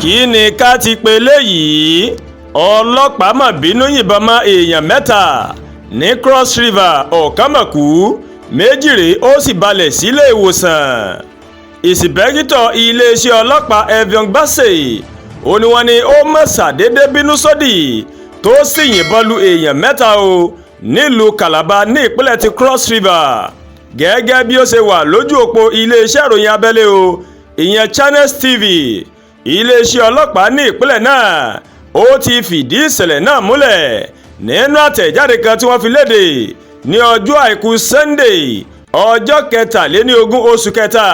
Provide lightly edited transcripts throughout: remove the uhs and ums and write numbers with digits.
kí ni ká ti pe léyìí ọlọ́pàá mà bínú yìnbọn mọ́ èèyàn mẹ́ta ní Cross River ọ̀kan mà kú méjì rèé ó sì balẹ̀ sílé ìwòsàn. ìsìpẹ́kítọ̀ iléeṣẹ́ ọlọ́pàá Evion Bassey ó ní wọ́n ní ó mọ̀ ṣàdédé bínú sódì tó sì yìnbọn lu èèyàn mẹ́ta o nílùú Calabar ní ìpínlẹ̀ ti Cross River gẹ́gẹ́ bí ó ṣe wà lójú òpó iléeṣẹ́ ìròyìn abẹ́lé o ìyẹn Channels TV. iléeṣẹ́ ọlọ́pàá ní ìpínlẹ̀ náà ó ti fìdí ìṣẹ̀lẹ̀ náà múlẹ̀ nínú àtẹ̀jáde kan tí wọ́n fi léde ní ọjọ́ àìkú Sunday ọjọ́ 23 oṣù kẹta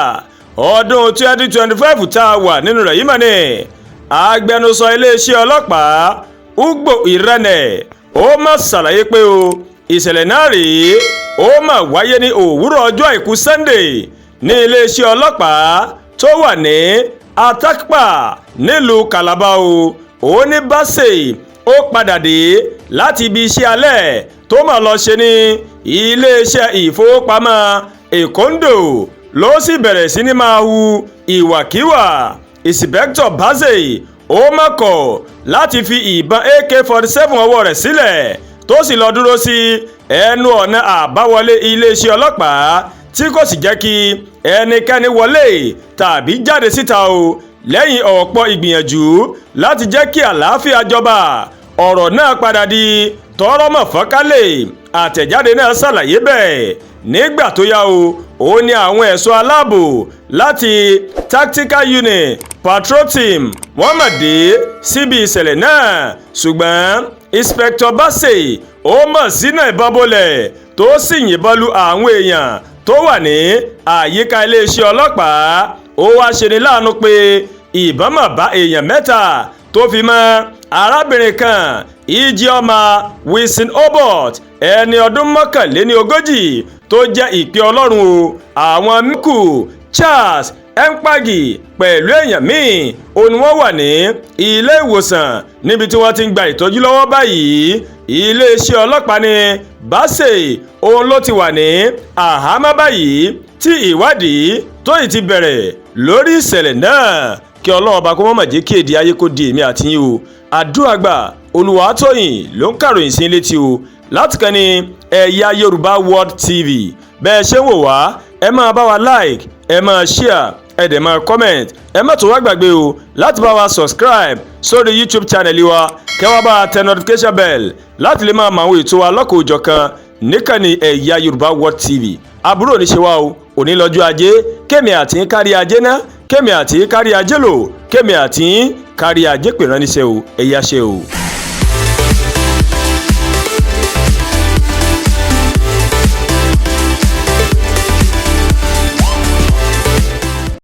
ọdún 2025 tá a wà nínú rẹ̀ yìí mà ní agbẹnusọ iléeṣẹ́ ọlọ́pàá Ugbo Irene ó mà ṣàlàyé pé o ìṣẹ̀lẹ̀ náà rèé ó mà wáyé ní òwúrọ̀ ọjọ́ àìkú Sunday ní iléeṣẹ́ ọlọ́pàá tó wà ní Atakpa nílùú Calabar o ó ní Bassey ó padà dé láti ibi iṣẹ́ alẹ́ tó mà lọ ṣe ní iléeṣẹ́ ìfowópamọ́ Econdo ló sì bẹ̀rẹ̀ sí ní máa hu ìwàkiwà. ìsìpẹ́kítọ̀ Bassey ó mà kọ̀ láti fi ìbọn AK-47 ọwọ́ rẹ̀ sílẹ̀ tó sì lọ dúró sí ẹnu ọ̀nà àbáwọlé iléeṣẹ́ ọlọ́pàá tí kò sì jẹ́ kí ẹnikẹ́ni wọlé tàbí jáde síta o lẹ́yìn ọ̀pọ̀ ìgbìyànjú láti jẹ́ kí àlàáfíà jọba ọ̀rọ̀ náà padà di tọ́rọ́mọ̀ fọ́nkálẹ̀. àtẹ̀jáde náà ṣàlàyé bẹ́ẹ̀ nígbà tó yá o ó ní àwọn ẹ̀ṣọ́ aláàbò láti Tactical Unit Patrol Team wọ́n mà dé síbi ìṣẹ̀lẹ̀ náà ṣùgbọ́n Inspector Bassey ó mọ̀ sínú ìbọn bolẹ̀ tó sì yìnbọn lu àwọn èèyàn tó wà ní àyíká iléeṣẹ́ ọlọ́pàá. ó wá ṣeni láàánú pé ìbọn mà bá èèyàn mẹ́ta tó fi mọ́ arábìnrin kan Ijeoma Wilson Obot ẹni ọdún 41 tó jẹ́ ìpè Ọlọ́run o. àwọn miku Charles Mpagi pẹ̀lú èèyàn míì ó ní wọ́n wà ní ilé ìwòsàn níbi tí wọ́n ti ń gba ìtọ́jú lọ́wọ́ báyìí. iléeṣẹ́ ọlọ́pàá ní Bassey òun ló ti wà ní àhámọ́ báyìí tí ìwádìí tó ì ti bẹ̀rẹ̀ lórí ìṣẹ̀lẹ̀ náà. kí Ọlọ́run ọba kó má mà jẹ́ kí èdè ayé kó di èmi àti yín o. àdúràgbà Olúwatóyìn ló ń kàròyìn sí létí o láti kàn ní Ẹ̀yà Yorùbá World TV. bẹ́ẹ̀ ṣe ń wò wá ẹ máa bá wa like ẹ máa share ẹ dẹ̀ máa comment ẹ má tó wá gbàgbé o láti bá wa subscribe sórí YouTube channel wa kẹ́ wá bá a tẹ notification bell láti lè máa mọ àwọn ètò wa lọ́kọ̀ọ́jọ̀kan níkànnì Ẹ̀yà Yorùbá World TV. àbúrò ní ṣe wá o òní lọ́jọ́ ajé kémi àti kárí ajé ná kémi àti kárí ajé lò kémi àti kárí ajé pè rán níṣẹ́ o ẹ̀yà ṣe o.